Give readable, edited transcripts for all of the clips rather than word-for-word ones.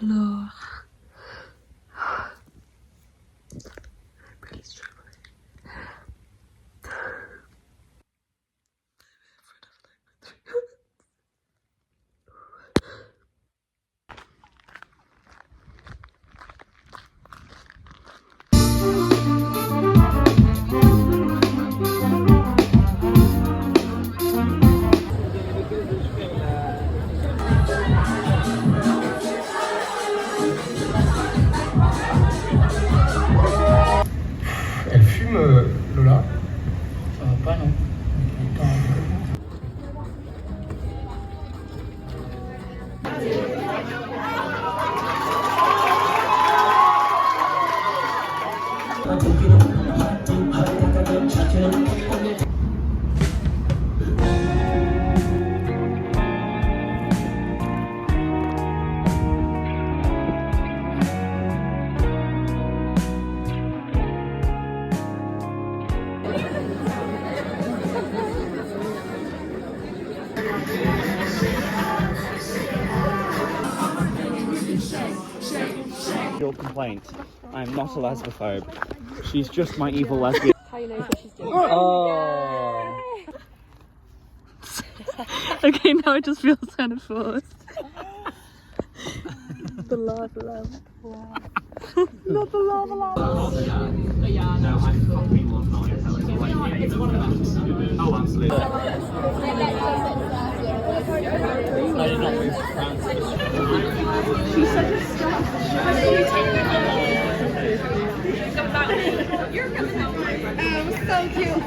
Alors, I'm really struggling. Elle fume, Lola? Ça va pas, non? Your complaint. I am not a lesbophobe. She's just my evil lesbian. How you know what she's doing? Oh. Okay, now it just feels kind of forced. The lava lamp. Wow. Not the lava lamp. Oh, absolutely. I did not move to France. She's such a star. So cute.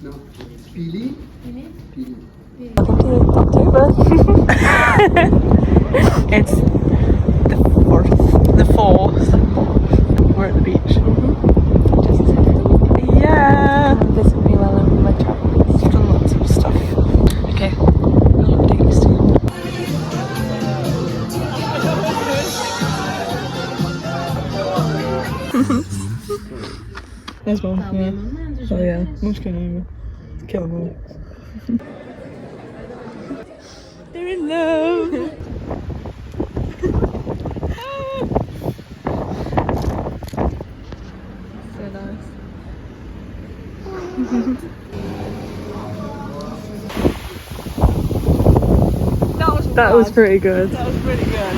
No. Pili? Pili. It's the fourth. We're at the beach. Yeah. Visit me while I'm on my travels. I've done lots of stuff. Okay. I'll update you soon. There's one. Yeah. Oh yeah. Mum's going over. Kill them all. They're in love. So nice. That was pretty good. That was pretty good.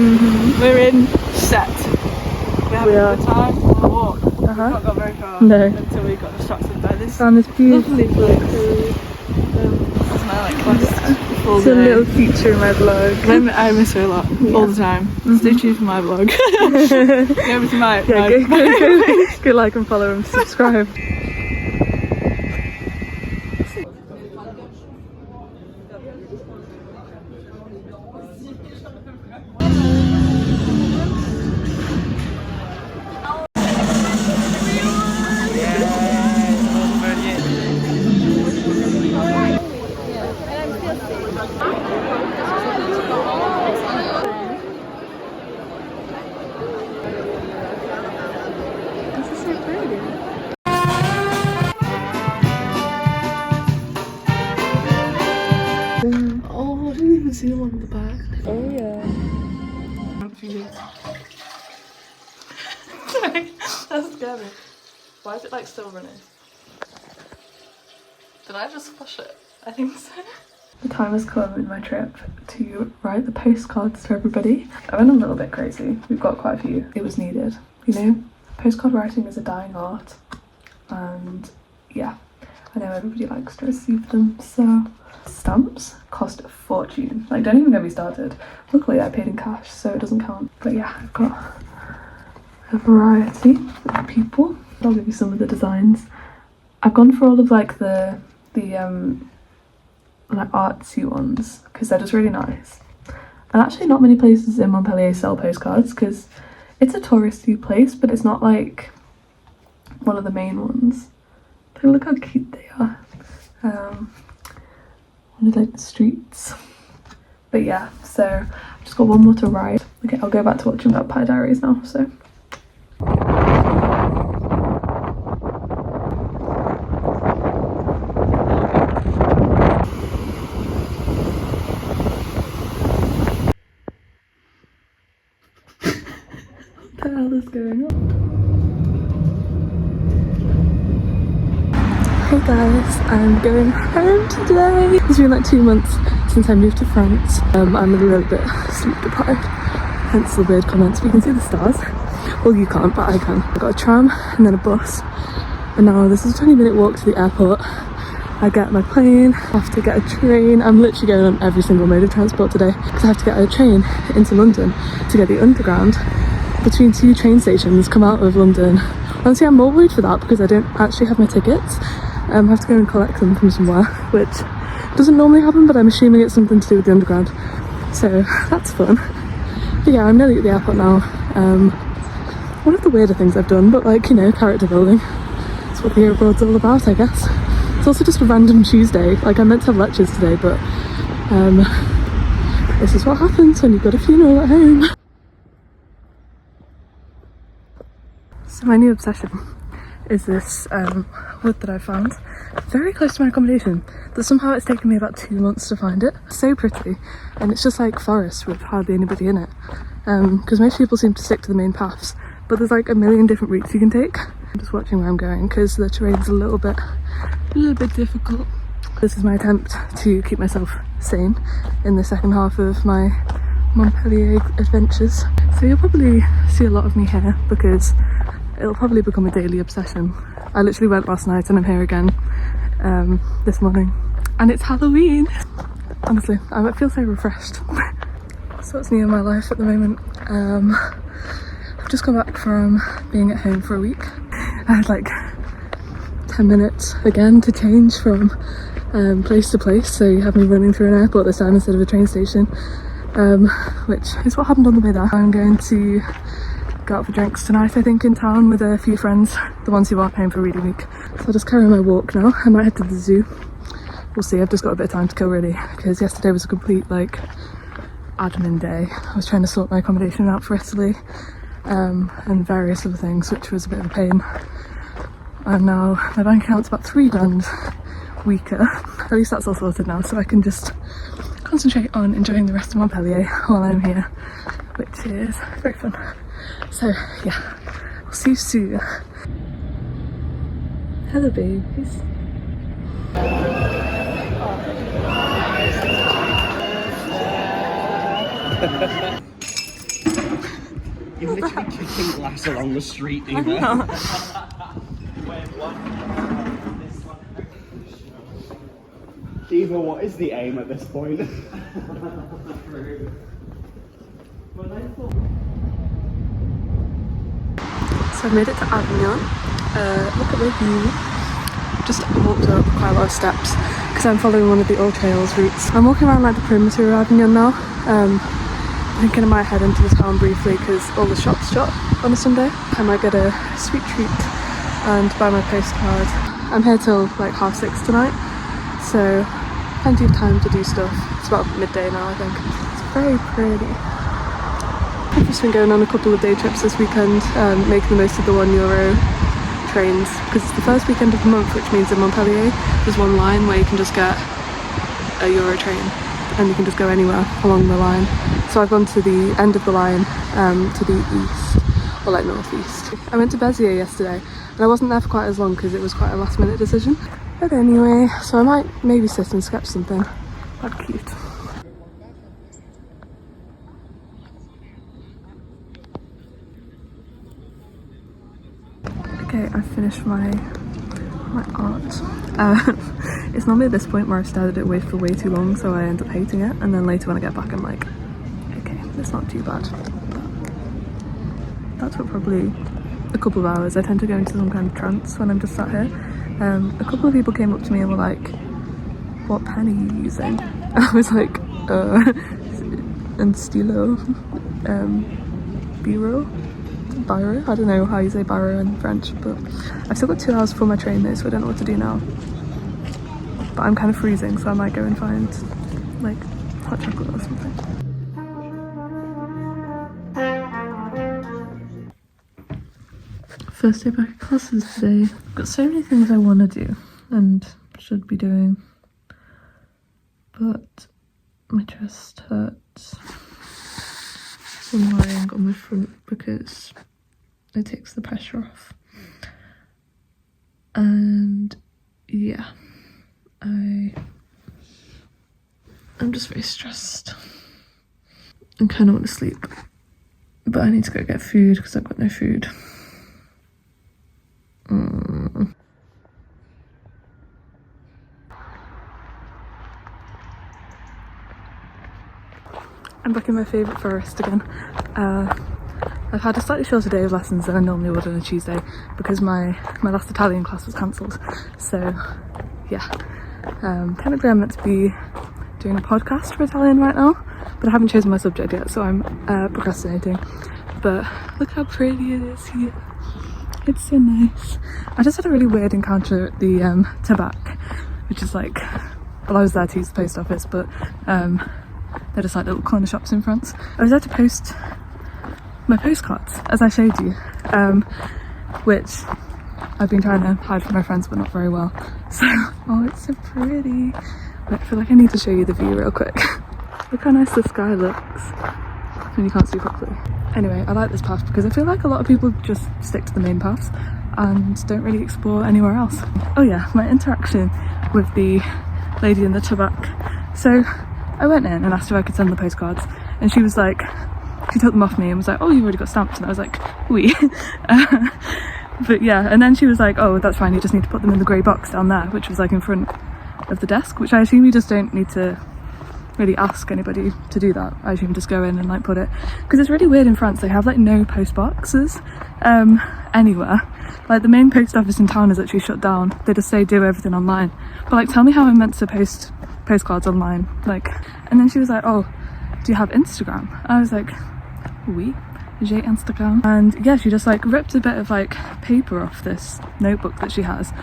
We're in set. We have a good time on the walk. We've not got very far until we got distracted by this Found this beautiful place. That's my like last full It's a day. little feature in my vlog. I miss her a lot, all the time. Stay tuned for my vlog. Go over to my Go like and follow and subscribe. Oh, I didn't even see the one at the back. Oh yeah. That's scary. Why is it like still running? Did I just flush it? I think so. The time has come in my trip to write the postcards to everybody. I went a little bit crazy. We've got quite a few. It was needed, you know? Postcard writing is a dying art, and yeah, I know everybody likes to receive them, so stamps cost a fortune. Like, don't even get me started. Luckily I paid in cash, so it doesn't count. But yeah, I've got a variety of people. I'll give you some of the designs. I've gone for all of like the like artsy ones because they're just really nice. And actually not many places in Montpellier sell postcards because it's a touristy place, but it's not like one of the main ones. But look how cute they are. One of like the streets. But yeah, so I've just got one more to write. Okay, I'll go back to watching Vampire Diaries now, so. is going on. Hey guys, I'm going home today. It's been like 2 months since I moved to France. I'm a little bit sleep deprived, hence the weird comments. But you can see the stars. Well, you can't, but I can. I got a tram and then a bus, and now this is a 20-minute walk to the airport. I get my plane, I have to get a train. I'm literally going on every single mode of transport today because I have to get a train into London to get the underground between 2 train stations, come out of London. Honestly, I'm more worried for that because I don't actually have my tickets. I have to go and collect them from somewhere, which doesn't normally happen, but I'm assuming it's something to do with the underground. So that's fun. But yeah, I'm nearly at the airport now. One of the weirder things I've done, but like, you know, character building. That's what the year abroad's all about, I guess. It's also just a random Tuesday. Like, I meant to have lectures today, but this is what happens when you've got a funeral at home. So my new obsession is this wood that I found very close to my accommodation, but somehow it's taken me about 2 months to find it. It's so pretty, and it's just like forest with hardly anybody in it, because most people seem to stick to the main paths, but there's like a million different routes you can take. I'm just watching where I'm going because the terrain's a little bit difficult. This is my attempt to keep myself sane in the second half of my Montpellier adventures. So you'll probably see a lot of me here because it'll probably become a daily obsession. I literally went last night and I'm here again this morning, and it's Halloween. Honestly, I feel so refreshed. So what's new in my life at the moment? I've just come back from being at home for a week. I had like 10 minutes again to change from place to place, so you have me running through an airport this time instead of a train station, which is what happened on the way there. I'm going to go out for drinks tonight, I think, in town with a few friends, the ones who aren't home for reading week. So I'll just carry on my walk now. I might head to the zoo. We'll see. I've just got a bit of time to kill really, because yesterday was a complete like admin day. I was trying to sort my accommodation out for Italy and various other things, which was a bit of a pain. And now my bank account's about $3 grand weaker. At least that's all sorted now, so I can just concentrate on enjoying the rest of Montpellier while I'm here, which is very fun. So yeah, I'll see you soon. Hello babies. You're literally kicking glass along the street, Eva. Eva, what is the aim at this point? So I've made it to Avignon. Look at the view. Just walked up quite a lot of steps because I'm following one of the old trails routes. I'm walking around like the perimeter of Avignon now. Thinking I might head into the town briefly because all the shops shut on a Sunday. I might get a sweet treat and buy my postcard. I'm here till like 6:30 tonight, so plenty of time to do stuff. It's about midday now, I think. It's very pretty. I've just been going on a couple of day trips this weekend, making the most of the €1 trains because it's the first weekend of the month, which means in Montpellier there's one line where you can just get a Euro train and you can just go anywhere along the line. So I've gone to the end of the line, to the east, or like northeast. I went to Béziers yesterday and I wasn't there for quite as long because it was quite a last minute decision. But anyway, so I might maybe sit and sketch something. That'd be cute. Okay, I've finished my art. It's normally at this point where I've started it for way too long, so I end up hating it, and then later when I get back I'm like, okay, it's not too bad. That took probably a couple of hours. I tend to go into some kind of trance when I'm just sat here. A couple of people came up to me and were like, what pen are you using? I was like, and stilo, biro? Biro? I don't know how you say biro in French, but I've still got 2 hours before my train though, so I don't know what to do now. But I'm kind of freezing, so I might go and find like hot chocolate or something. First day back at classes today. I've got so many things I want to do and should be doing, but my chest hurts from lying on my front because it takes the pressure off. And yeah, I'm just very stressed. I kind of want to sleep, but I need to go get food because I've got no food. I'm back in my favourite forest again. I've had a slightly shorter day of lessons than I normally would on a Tuesday because my last Italian class was cancelled. So yeah, technically I'm meant to be doing a podcast for Italian right now, but I haven't chosen my subject yet, so I'm procrastinating. But look how pretty it is here. It's so nice. I just had a really weird encounter at the Tabac, which is like, well, I was there to use the post office, but they're just like little corner shops in France. I was there to post my postcards, as I showed you, which I've been trying to hide from my friends, but not very well. So, oh, it's so pretty. Wait, I feel like I need to show you the view real quick. Look how nice the sky looks when you can't see properly. Anyway, I like this path because I feel like a lot of people just stick to the main paths and don't really explore anywhere else. Oh yeah, my interaction with the lady in the Tabac. So I went in and asked if I could send the postcards, and she was like, she took them off me and was like, oh, you've already got stamps. And I was like, oui. But yeah, and then she was like, oh, that's fine, you just need to put them in the grey box down there, which was like in front of the desk, which I assume you just don't need to really ask anybody to do that. I assume just go in and like put it, because it's really weird in France, they have like no post boxes anywhere. Like the main post office in town is actually shut down. They just say do everything online, but like tell me how I'm meant to post postcards online, like. And then she was like, oh, do you have Instagram? I was like, oui, j'ai Instagram. And yeah, she just like ripped a bit of like paper off this notebook that she has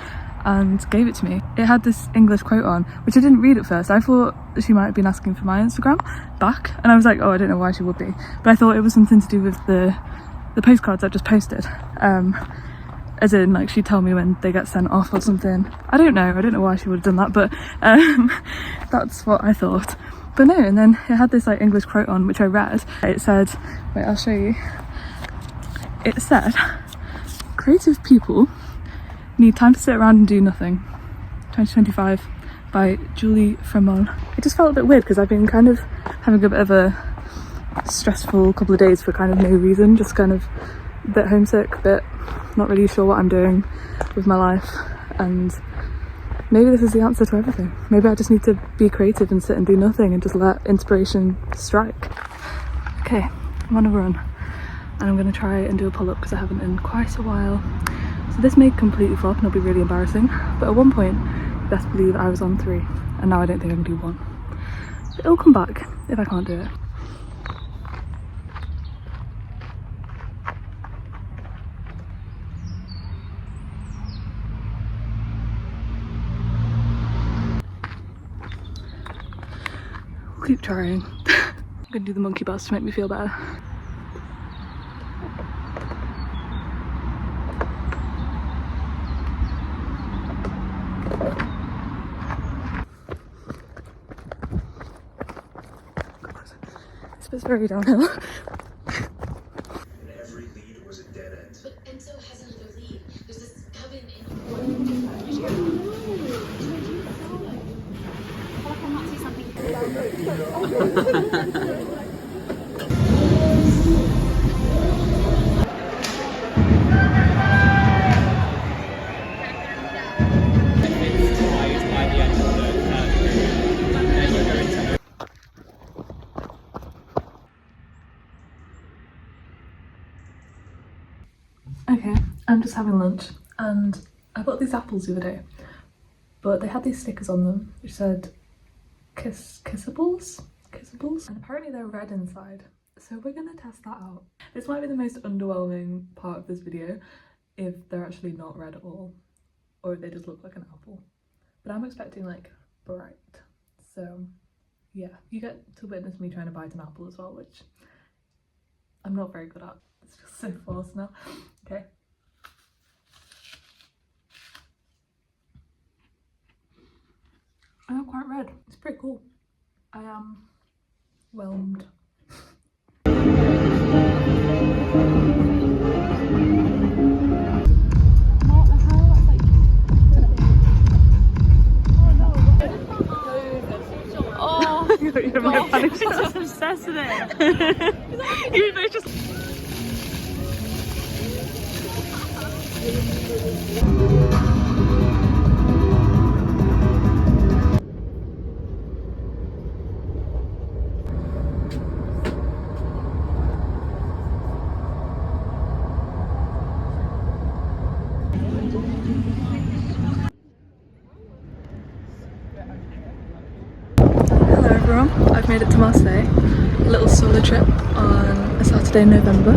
and gave it to me. It had this English quote on, which I didn't read at first. I thought she might have been asking for my Instagram back, and I was like, oh, I don't know why she would be, but I thought it was something to do with the postcards I just posted, as in like she'd tell me when they get sent off or something. I don't know why she would have done that, but that's what I thought. But no, and then it had this like English quote on, which I read. It said, wait, I'll show you. It said, creative people need time to sit around and do nothing. 2025 by Julie Fremont. It just felt a bit weird because I've been kind of having a bit of a stressful couple of days for kind of no reason, just kind of a bit homesick, a bit not really sure what I'm doing with my life, and maybe this is the answer to everything. Maybe I just need to be creative and sit and do nothing and just let inspiration strike. Okay, I'm on a run and I'm going to try and do a pull-up because I haven't in quite a while. So this may completely flop and it'll be really embarrassing, but at one point, you best believe I was on 3, and now I don't think I can do 1. But it'll come back if I can't do it. Keep trying. I'm gonna do the monkey bars to make me feel better. It's very downhill. Every lead was a dead end. But Enzo has another lead. There's this oven in. Okay, I'm just having lunch and I bought these apples the other day, but they had these stickers on them which said kissables, and apparently they're red inside, so we're gonna test that out. This might be the most underwhelming part of this video if they're actually not red at all, or if they just look like an apple, but I'm expecting like bright, so yeah, you get to witness me trying to bite an apple as well, which I'm not very good at. It's just so forced now. Okay. I am quite red. It's pretty cool. I am whelmed. thought you were my panic. She's just obsessed with it. You know, just. Hello everyone, I've made it to Marseille. A little solo trip on a Saturday in November,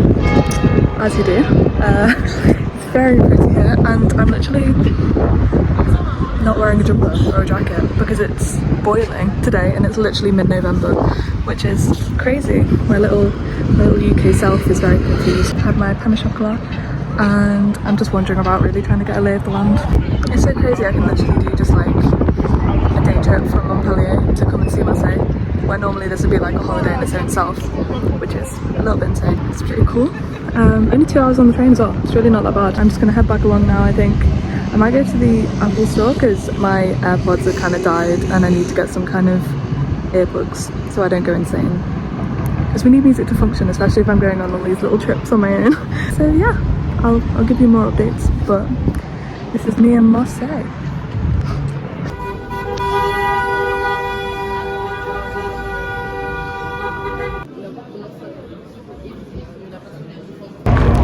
as you do. It's very pretty here and I'm literally not wearing a jumper or a jacket because it's boiling today and it's literally mid-November, which is crazy. My little UK self is very confused. I had my pain au chocolat and I'm just wandering about really trying to get a lay of the land. It's so crazy, I can literally do just like a day trip from Montpellier to come and see Marseille, where normally this would be like a holiday in its own self, which is a little bit insane. It's pretty cool. Only 2 hours on the train as well. It's really not that bad. I'm just gonna head back along now, I think. I might go to the Apple store because my AirPods have kind of died and I need to get some kind of earplugs so I don't go insane. Because we need music to function, especially if I'm going on all these little trips on my own. So yeah, I'll give you more updates, but this is me in Marseille.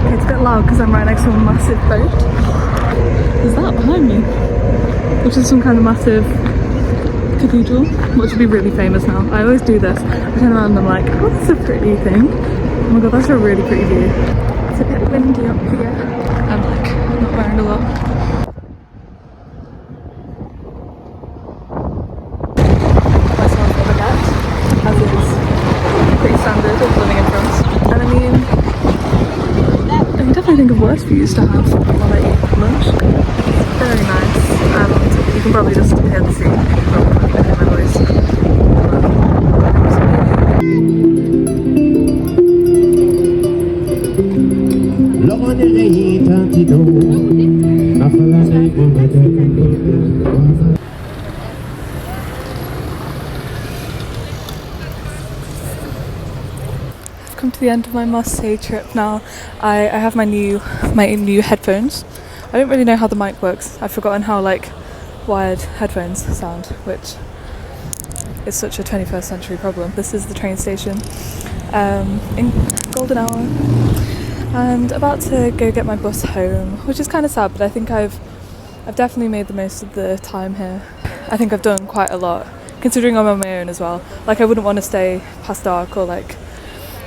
It's a bit loud because I'm right next to a massive boat. There's that behind me, which is some kind of massive cathedral, which would be really famous now. I always do this. I turn around and I'm like, oh, that's a pretty thing. Oh my god, that's a really pretty view. It's a bit windy up here. I'm like not wearing a lot. Myself a baguette, as is pretty standard of living in France. And I mean, I can definitely think of worse views to have while I eat lunch. It's very nice, and you can probably just hear the sea. You can probably hear my voice. I've come to the end of my Marseille trip now. I have my new headphones. I don't really know how the mic works. I've forgotten how like wired headphones sound, which is such a 21st century problem. This is the train station in golden hour and about to go get my bus home, which is kind of sad, but I think I've definitely made the most of the time here. I think I've done quite a lot considering I'm on my own as well. Like I wouldn't want to stay past dark or like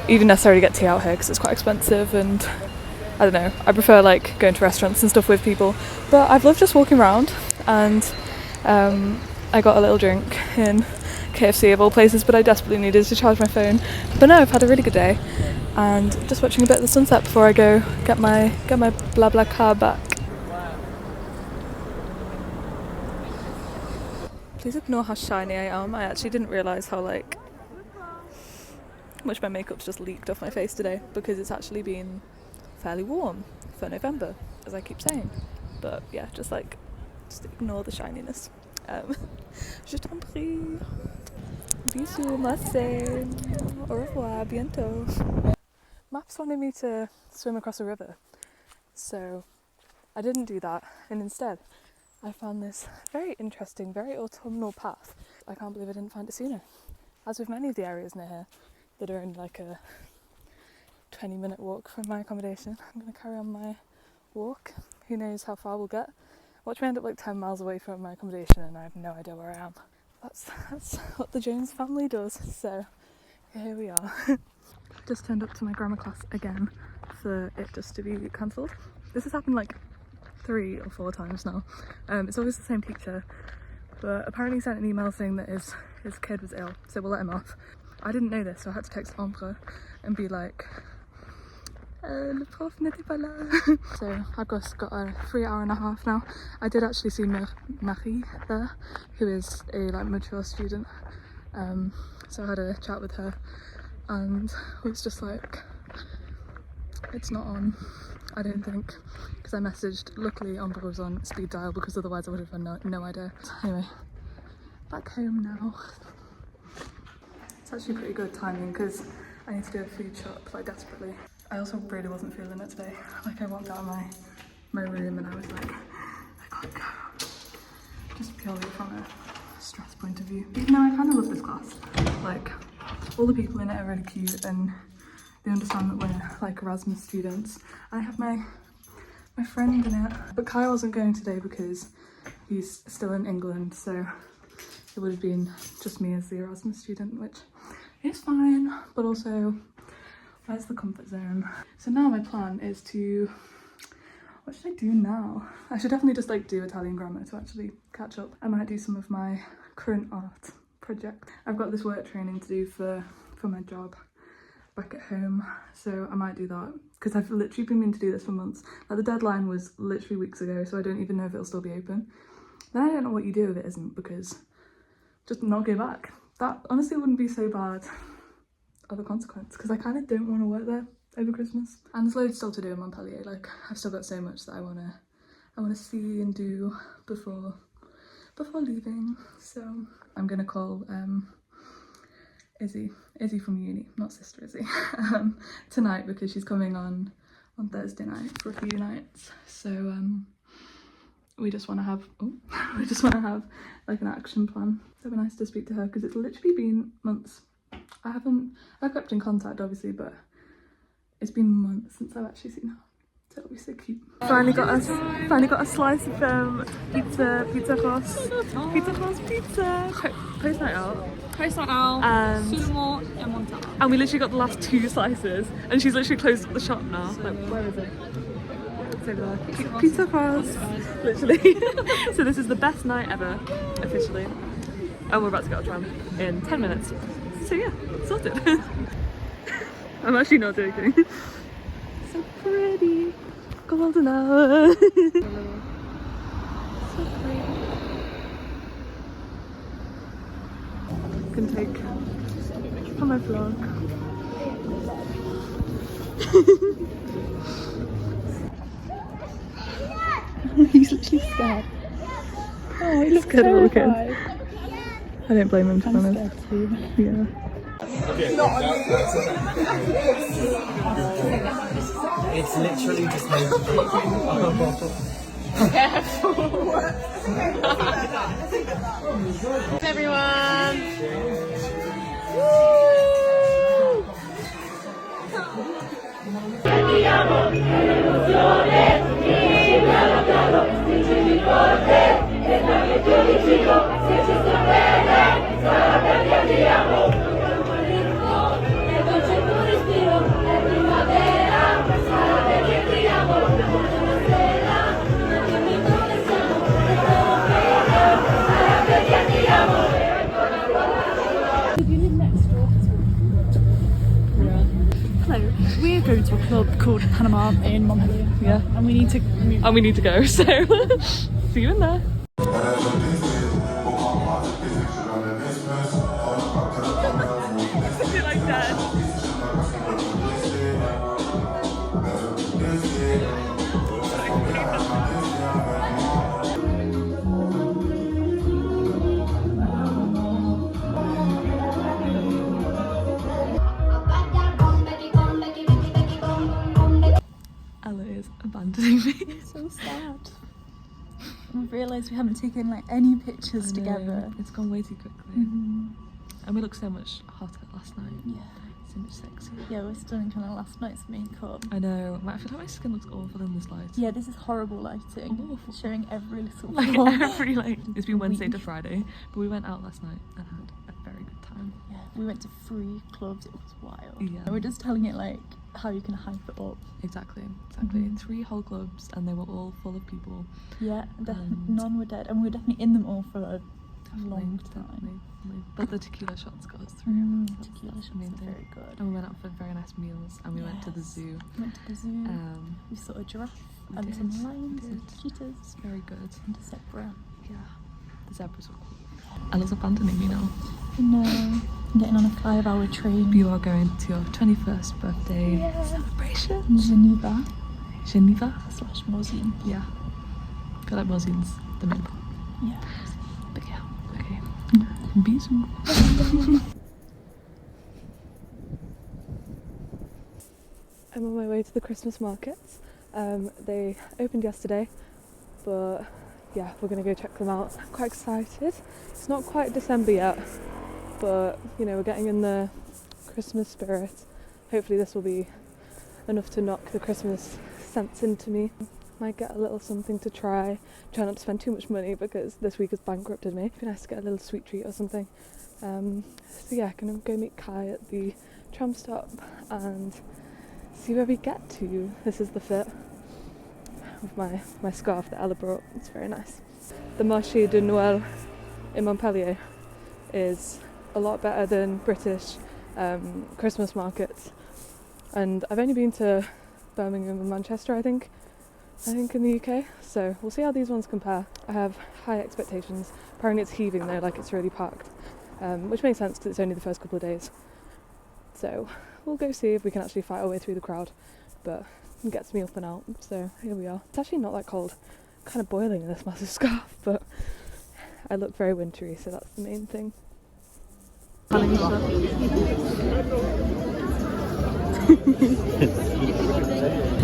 even necessarily get tea out here because it's quite expensive, and I don't know, I prefer like going to restaurants and stuff with people, but I've loved just walking around. And I got a little drink in KFC of all places, but I desperately needed to charge my phone. But no, I've had a really good day and just watching a bit of the sunset before I go get my blah car back. Please ignore how shiny I am. I actually didn't realise how like much my makeup's just leaked off my face today because it's actually been fairly warm for November, as I keep saying. But yeah, just ignore the shininess. Je t'en prie. Bisous, Marseille. Au revoir, bientôt. Maps wanted me to swim across a river, so I didn't do that, and instead I found this very interesting, very autumnal path. I can't believe I didn't find it sooner. As with many of the areas near here that are in like a 20-minute walk from my accommodation, I'm going to carry on my walk. Who knows how far we'll get. Watch me end up like 10 miles away from my accommodation and I have no idea where I am. That's what the Jones family does, so here we are. Just turned up to my grammar class again for it just to be cancelled. This has happened like 3 or 4 times now. It's always the same teacher, but apparently he sent an email saying that his kid was ill, so we'll let him off. I didn't know this, so I had to text Ambre and be like, le prof n'était pas là. So I've got a free hour and a half now. I did actually see Marie there, who is a like mature student. So I had a chat with her and it was just like, it's not on, I don't think, because I messaged. Luckily Amber was on speed dial because otherwise I would have had no idea. Anyway, back home now. It's actually pretty good timing because I need to do a food shop like desperately. I also really wasn't feeling it today. Like I walked out of my room and I was like, I can't go. Just purely from a stress point of view. Even though I kind of love this class. Like all the people in it are really cute and they understand that we're like Erasmus students. I have my friend in it. But Kai wasn't going today because he's still in England, so it would have been just me as the Erasmus student, which is fine, but also where's the comfort zone? So now my plan is to, what should I do now? I should definitely just like do Italian grammar to actually catch up. I might do some of my current art project. I've got this work training to do for my job back at home, so I might do that because I've literally been meaning to do this for months. Like the deadline was literally weeks ago, so I don't even know if it'll still be open. Then I don't know what you do if it isn't, because just not go back. That honestly wouldn't be so bad of a consequence because I kind of don't want to work there over Christmas. And there's loads still to do in Montpellier. Like I've still got so much that I wanna see and do before leaving. So I'm gonna call Izzy from uni, not Sister Izzy, tonight because she's coming on Thursday night for a few nights. So we just want to have like an action plan. So it'd be nice to speak to her because it's literally been months. I've kept in contact obviously, but it's been months since I've actually seen her. So it'll be so cute. Finally got a slice of pizza post night out. And we literally got the last 2 slices and she's literally closed up the shop now. Like, where is it? It's over there. Pizza crust. Literally. So this is the best night ever, officially. And we're about to get a tram in 10 minutes. So yeah, sorted. I'm actually not joking. So pretty. Golden hour. So pretty. Can take for my vlog. He's literally scared. Oh, he looks scared of little kid. I don't blame him, to be honest. Yeah. It's literally just making Everyone! We're going to a club called Panama in Montpellier. Yeah. And we need to move. And we need to go, so see you in there. You're like that. Ella is abandoning me. It's so sad. We've realised we haven't taken like any pictures together. It's gone way too quickly. And we looked so much hotter last night. Yeah. So much sexier. Yeah, we're still in kind of last night's makeup. I know. I feel like my skin looks awful in this light. Yeah, this is horrible lighting. Awful. Showing every little Like flaw. every it's been Wednesday to Friday, but we went out last night and had a very good time. Yeah, we went to 3 clubs. It was wild. Yeah. And we're just telling it like how you can hype it up. Exactly. 3 whole clubs and they were all full of people. Yeah, none were dead, and we were definitely in them all for a long time. Definitely. But the tequila shots got us through. Tequila shots are very good. And we went out for very nice meals and we went to the zoo. We went to the zoo. We saw a giraffe and some lions and cheetahs. It's very good. And a zebra. Yeah. The zebras were cool. Ella's abandoning me now. No. I'm getting on a 5-hour train. You are going to your 21st birthday celebration. Geneva. / Mosin. Yeah. I feel like Mosin's the main part. Yeah. But yeah, okay. Bisous. I'm on my way to the Christmas markets. They opened yesterday, but yeah, we're gonna go check them out. I'm quite excited. It's not quite December yet, but you know, we're getting in the Christmas spirit. Hopefully this will be enough to knock the Christmas sense into me. Might get a little something to try not to spend too much money because this week has bankrupted me. It'd be nice to get a little sweet treat or something. So yeah, gonna go meet Kai at the tram stop and see where we get to. This is the fit with my scarf that Ella brought. It's very nice. The Marché de Noël in Montpellier is a lot better than British Christmas markets, and I've only been to Birmingham and Manchester, I think in the UK, so we'll see how these ones compare. I have high expectations. Apparently it's heaving though, like it's really packed, which makes sense because it's only the first couple of days. So we'll go see if we can actually fight our way through the crowd, but it gets me up and out, so here we are. It's actually not that cold. I'm kind of boiling in this massive scarf, but I look very wintry, so that's the main thing.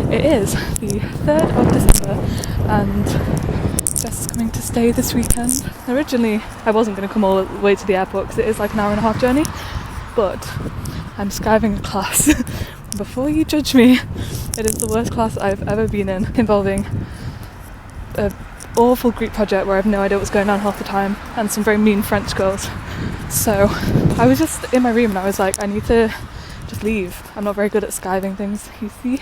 It is the 3rd of December and Jess is coming to stay this weekend. Originally I wasn't going to come all the way to the airport because it is like an 1.5-hour journey, but I'm skiving a class. Before you judge me, it is the worst class I've ever been in, involving an awful group project where I have no idea what's going on half the time and some very mean French girls. So I was just in my room and I was like, I need to just leave. I'm not very good at skiving things, you see.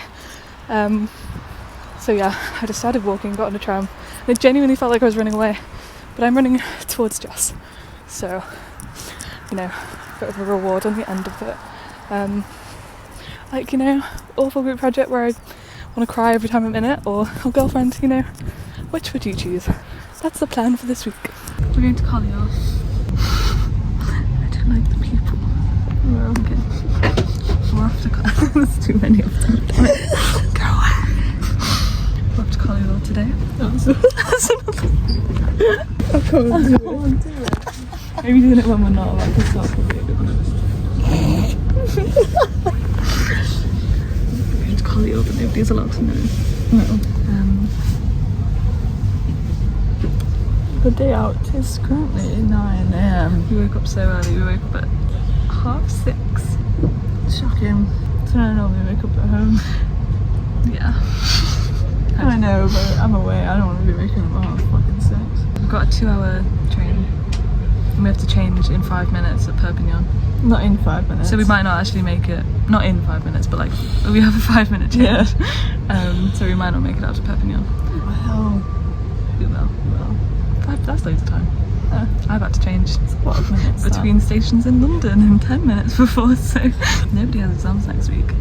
So yeah, I just started walking, got on a tram, and it genuinely felt like I was running away, but I'm running towards Jess, so you know, a bit of a reward on the end of it. Like, you know, awful group project where I want to cry every time I'm in it, or girlfriend, you know, which would you choose? That's the plan for this week. We're going to Montpellier. I don't like the people. We're okay. We're off to there's too many of them. Go away. We're off to Montpellier today. I can't do it. Maybe doing it when we're not about to start. We're going to Montpellier, but nobody's allowed to know. No. The day out is currently 9 AM. We woke up so early. We woke up at 6:30. Shocking. So I normally wake up at home. Yeah. I know, but I'm away. I don't want to be waking up at 6:30. We've got a 2-hour train. And we have to change in 5 minutes at Perpignan. Not in 5 minutes. So we might not actually make it. Not in 5 minutes, but like we have a 5-minute change. Yeah. So we might not make it out to Perpignan. Well, we will. That's loads of time. Yeah. I've had to change between stations in London in 10 minutes before, so nobody has exams next week.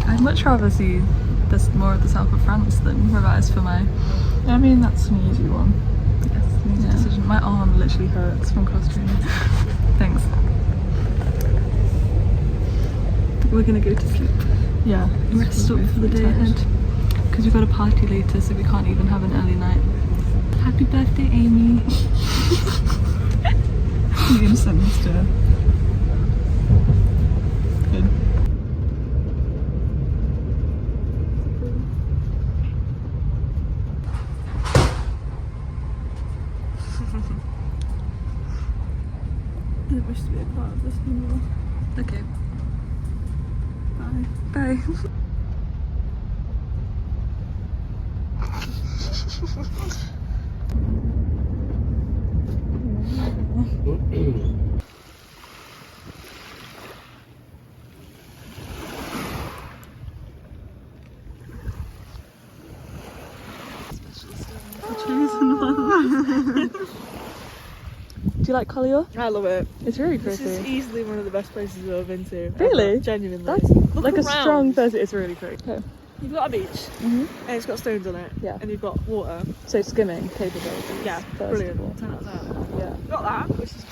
I'd much rather see this more of the south of France than revise for my... I mean, that's an easy one. Yes, an easy decision. My arm literally hurts from cross training. Thanks. We're gonna go to sleep. Yeah. Rest up for the day ahead. Because we've got a party later, so we can't even have an early night. Happy birthday, Amy. You can send this to her. Good. I wish to be a part of this funeral. Okay. Bye. Bye. Do you like Montpellier? I love it. It's really pretty. This is easily one of the best places I've ever been to. Really? Ever. Genuinely. That's Look like around. a strong first. It's really pretty. Okay. You've got a beach, and it's got stones on it. Yeah. And you've got water. So skimming capabilities. Yeah, brilliant. 10 out of 10. Yeah. Got that, which is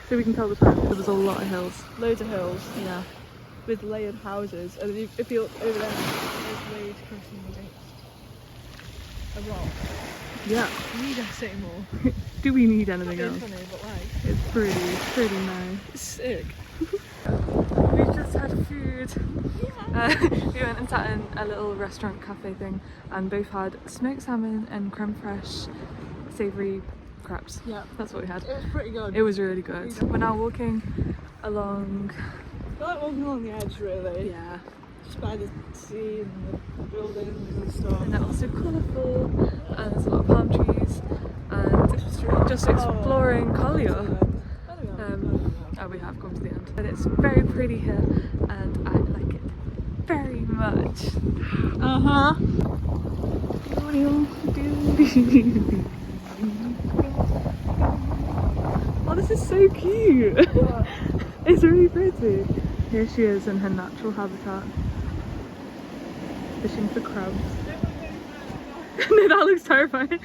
So we can tell the time. There was a lot of hills. loads of hills Yeah. with layered houses, and then if you look over there, there's laid crossings. A rock. Yeah. You need us anymore. Do we need anything It's else? funny, but like, It's pretty nice. it's sick. We just had food. We went and sat in a little restaurant cafe thing and both had smoked salmon and creme fraiche savoury crepes. Yeah. That's what we had. It was pretty good. It was really good. We're now walking along. I like walking along the edge really. Yeah. Just by the sea and the buildings and stuff. And they're also colourful and there's a lot of palm trees and just exploring Collier. We have come to the end. But it's very pretty here and I like it very much. Uh-huh. Oh, this is so cute. It's really pretty. Here she is in her natural habitat, fishing for crabs. No, that looks terrifying.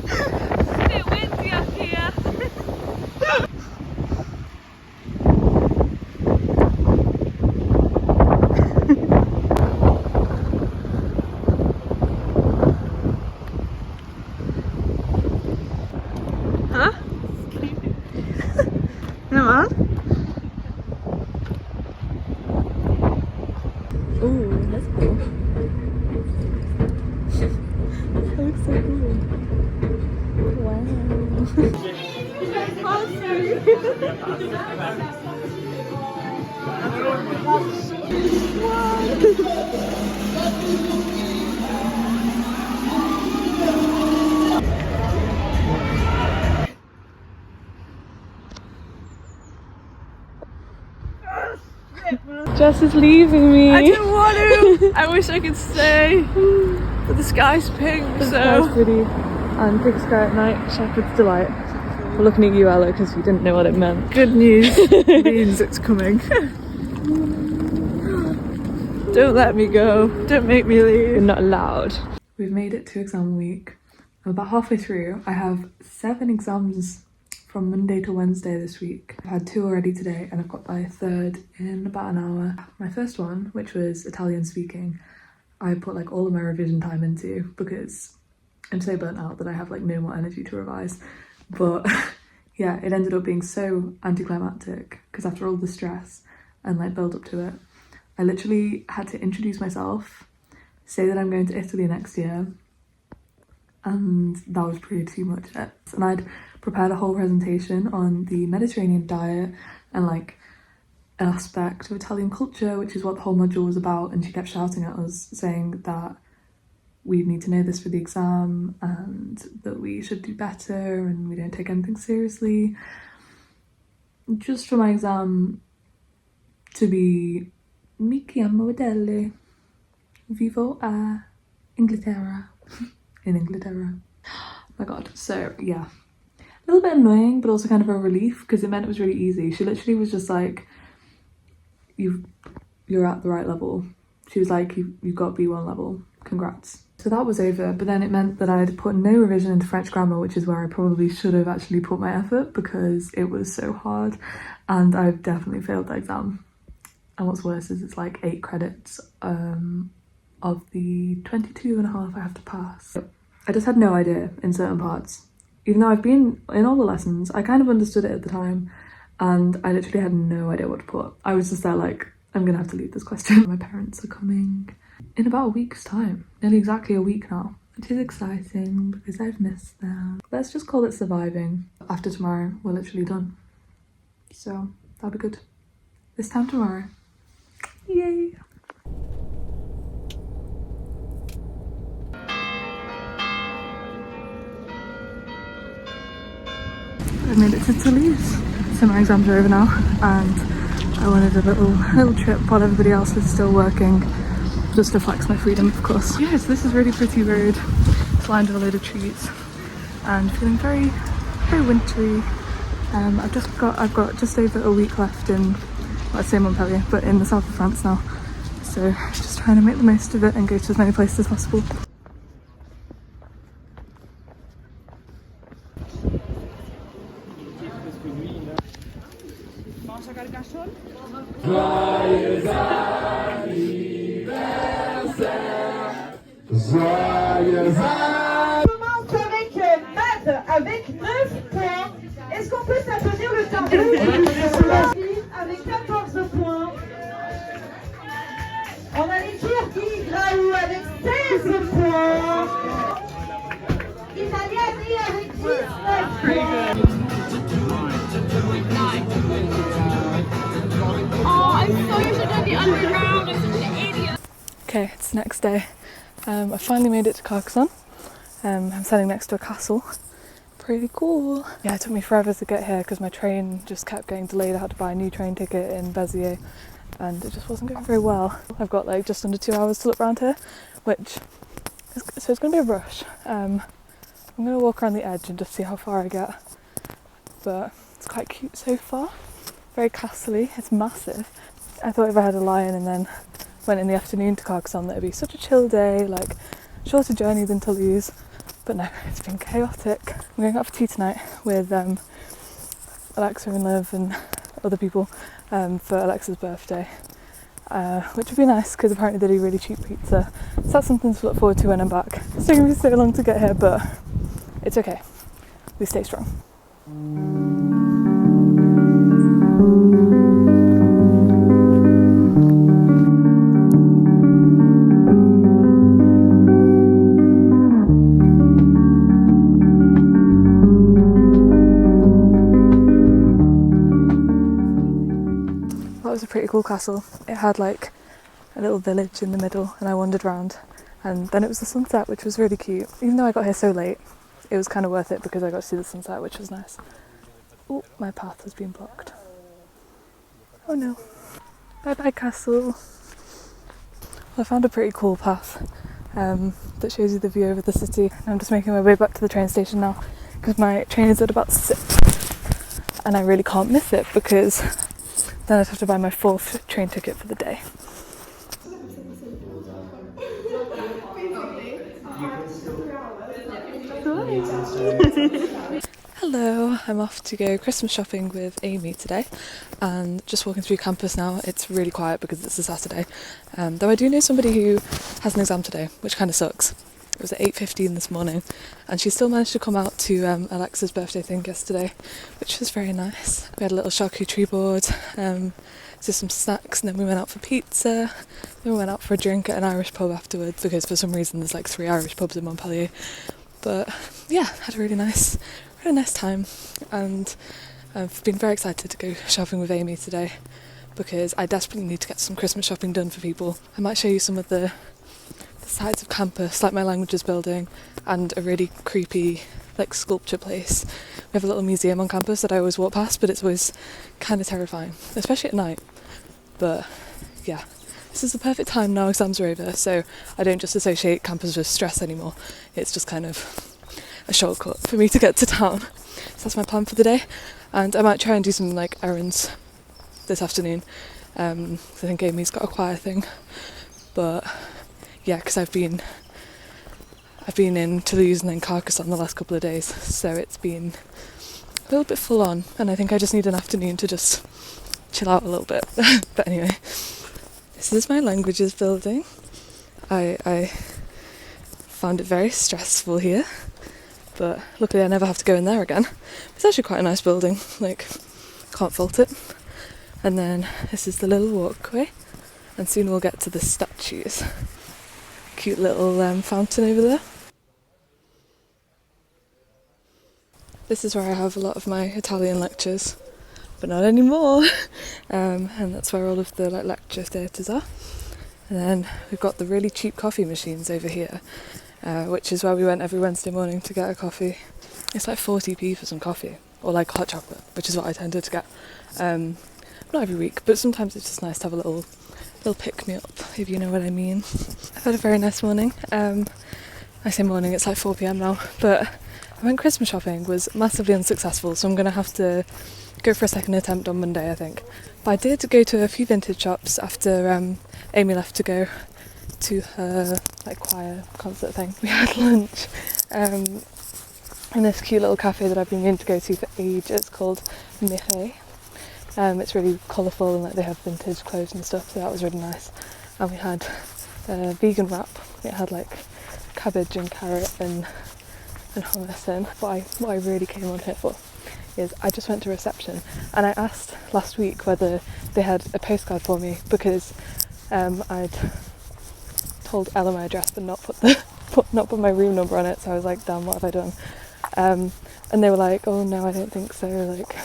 It's a bit windy up here. Huh? Yeah, man. Ooh, that's cool. That looks so cool. Jess is leaving me. I didn't want to! I wish I could stay. But the sky's pink, It's so... pretty. And pink sky at night, shepherd's delight. We're looking at you, Ella, because you didn't know what it meant. Good news means it's coming. Don't let me go. Don't make me leave. You're not allowed. We've made it to exam week. I'm about halfway through. I have 7 exams from Monday to Wednesday this week. I've had 2 already today and I've got my 3rd in about an hour. My first one, which was Italian speaking, I put like all of my revision time into because I'm so burnt out that I have like no more energy to revise. But yeah, it ended up being so anticlimactic because after all the stress and like build up to it, I literally had to introduce myself, say that I'm going to Italy next year, and that was pretty too much. And I'd prepared a whole presentation on the Mediterranean diet and like an aspect of Italian culture, which is what the whole module was about, and she kept shouting at us saying that we need to know this for the exam and that we should do better and we don't take anything seriously. Just for my exam to be mi chiamo Adele, vivo a Inghilterra, in Inghilterra. Oh my god, so yeah. A little bit annoying, but also kind of a relief because it meant it was really easy. She literally was just like, you're at the right level. She was like, you've got B1 level, congrats. So that was over, but then it meant that I'd put no revision into French grammar, which is where I probably should have actually put my effort because it was so hard and I've definitely failed the exam. And what's worse is it's like 8 credits of the 22.5 I have to pass. I just had no idea in certain parts. Even though I've been in all the lessons, I kind of understood it at the time and I literally had no idea what to put. I was just there like, I'm gonna have to leave this question. My parents are coming in about a week's time, nearly exactly a week now, which is exciting because I've missed them. Let's just call it surviving. After tomorrow, we're literally done. So that'll be good. This time tomorrow. Yay! I've made it to Toulouse. So my exams are over now and I wanted a little trip while everybody else is still working, just to flex my freedom, of course. Yes, this is a really pretty road. It's lined with a load of trees and feeling very, very wintry. I've got just over a week left in, well, I'd say Montpellier, but in the south of France now. So just trying to make the most of it and go to as many places as possible. Joyeux anniversaire, joyeux anniversaire. Commence avec Mad avec 9 points Est-ce qu'on peut s'applaudir le tableau avec 14 points. On a les Turquie, Graou avec 16 points. Italiani avec 19 points. Oh, I thought you should have done the underground. I'm such an idiot. Okay, it's the next day. I finally made it to Carcassonne. I'm standing next to a castle. Pretty cool. Yeah, it took me forever to get here because my train just kept getting delayed. I had to buy a new train ticket in Béziers and it just wasn't going very well. I've got like just under 2 hours to look around here, so it's going to be a rush. I'm going to walk around the edge and just see how far I get, but it's quite cute so far. Very castle-y, it's massive. I thought if I had a lion and then went in the afternoon to Carcassonne that would be such a chill day, like shorter journey than Toulouse, but no, it's been chaotic. I'm going out for tea tonight with Alexa and Liv and other people for Alexa's birthday, which would be nice because apparently they do really cheap pizza, so that's something to look forward to when I'm back. It's taking me so long to get here, but it's okay, we stay strong. That was a pretty cool castle. It had like a little village in the middle and I wandered around, and then it was the sunset, which was really cute. Even though I got here so late, it was kind of worth it because I got to see the sunset, which was nice. Oh, my path has been blocked. Oh no. Bye bye castle. Well, I found a pretty cool path that shows you the view over the city. I'm just making my way back to the train station now because my train is at about 6 and I really can't miss it because then I'd have to buy my 4th train ticket for the day. Hello, I'm off to go Christmas shopping with Amy today and just walking through campus now. It's really quiet because it's a Saturday, though I do know somebody who has an exam today, which kind of sucks. It was at 8:15 this morning and she still managed to come out to Alexa's birthday thing yesterday, which was very nice. We had a little charcuterie board, just some snacks, and then we went out for pizza, then we went out for a drink at an Irish pub afterwards because for some reason there's like 3 Irish pubs in Montpellier. But yeah, had a really nice time, and I've been very excited to go shopping with Amy today because I desperately need to get some Christmas shopping done for people. I might show you some of the sides of campus, like my languages building and a really creepy like sculpture place. We have a little museum on campus that I always walk past, but it's always kind of terrifying, especially at night. But yeah, this is the perfect time now, exams are over, so I don't just associate campus with stress anymore. It's just kind of a shortcut for me to get to town. So that's my plan for the day, and I might try and do some like errands this afternoon. I think Amy's got a choir thing, but yeah, because I've been in Toulouse and then Carcassonne the last couple of days, so it's been a little bit full on, and I think I just need an afternoon to just chill out a little bit. But anyway, this is my languages building. I found it very stressful here, but luckily I never have to go in there again. It's actually quite a nice building, like, can't fault it. And then this is the little walkway, and soon we'll get to the statues. Cute little fountain over there. This is where I have a lot of my Italian lectures, but not anymore. And that's where all of the like lecture theatres are. And then we've got the really cheap coffee machines over here, which is where we went every Wednesday morning to get a coffee. It's like 40p for some coffee, or like hot chocolate, which is what I tended to get. Not every week, but sometimes it's just nice to have a little pick-me-up, if you know what I mean. I've had a very nice morning. I say morning, it's like 4 p.m. now, but I went Christmas shopping, was massively unsuccessful, so I'm going to have to go for a second attempt on Monday, I think. But I did go to a few vintage shops after Amy left to go to her like choir concert thing. We had lunch in this cute little cafe that I've been meaning to go to for ages. It's called Montpellier. It's really colourful and like they have vintage clothes and stuff, so that was really nice. And we had a vegan wrap. It had like cabbage and carrot and hummus in. What I really came on here for is I just went to reception and I asked last week whether they had a postcard for me because I'd told Ella my address but not put my room number on it, so I was like, damn, what have I done? And they were like, oh no, I don't think so, like,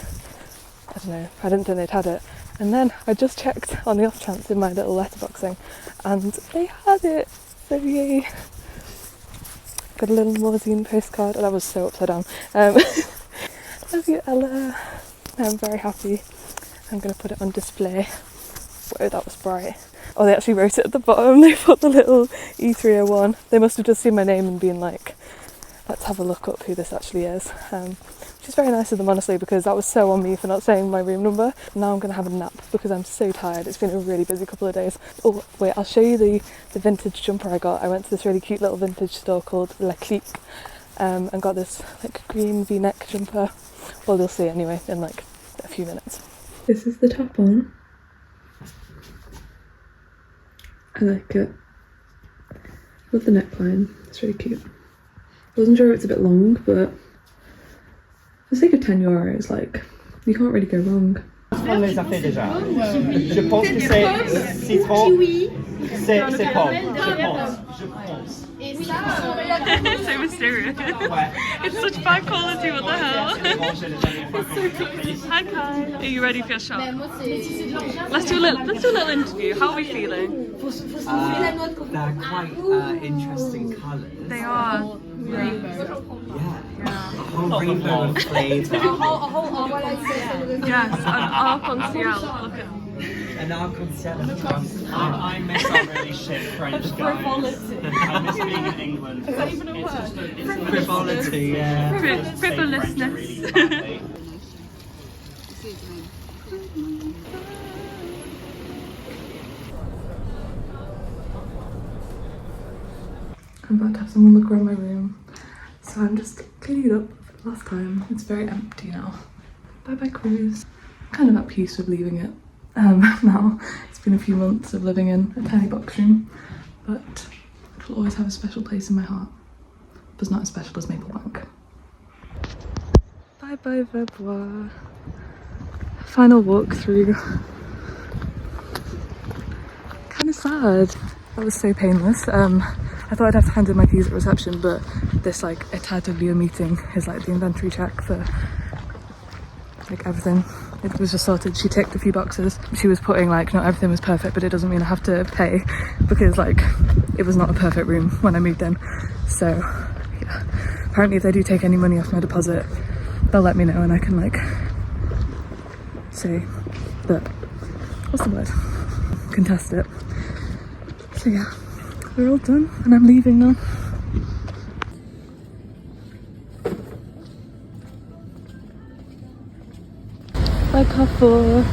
I don't know, I didn't think they'd had it. And then I just checked on the off chance in my little letterboxing and they had it, so yay. Got a little limousine postcard and I was so upside down. Love you, Ella. I'm very happy. I'm going to put it on display. Whoa, that was bright. Oh, they actually wrote it at the bottom. They put the little E301. They must have just seen my name and been like, let's have a look up who this actually is. Which is very nice of them, honestly, because that was so on me for not saying my room number. Now I'm going to have a nap because I'm so tired. It's been a really busy couple of days. Oh, wait, I'll show you the vintage jumper I got. I went to this really cute little vintage store called La Clique and got this like green V-neck jumper. Well, you'll see anyway in like a few minutes. This is the top on. I like it. Love the neckline. It's really cute. I wasn't sure it's a bit long, but for the sake of €10, like, you can't really go wrong. On les a fait déjà. Je pense que c'est citron. C'est pomme. Je pense. So mysterious. It's such bad quality, what the hell? Hi Kai. Are you ready for your shot? Let's do a little interview. How are we feeling? They're quite interesting colours. They are. Yeah. A whole rainbow of flavour. Yes, an arc-en-ciel. Look at An arc-en-ciel. I miss our really shit French guys. I miss being in England. Is that even a word? Frivolity, yeah. frivolousness. I'm about to have someone look around my room, so I'm just cleaning it up for the last time. It's very empty now. Bye bye cruise. I'm kind of at peace with leaving it now. It's been a few months of living in a tiny box room, but it will always have a special place in my heart. But it's not as special as Maple Bank. Bye bye Verbois. Final walk through. Kind of sad. That was so painless. I thought I'd have to hand in my keys at reception, but this like état de lieu meeting is like the inventory check for like everything. It was just sorted. She ticked a few boxes. She was putting like not everything was perfect, but it doesn't mean I have to pay because like it was not a perfect room when I moved in. So yeah, apparently if they do take any money off my deposit, they'll let me know and I can like say that, what's the word? Contest it. So yeah, we're all done and I'm leaving now. Bye Carrefour.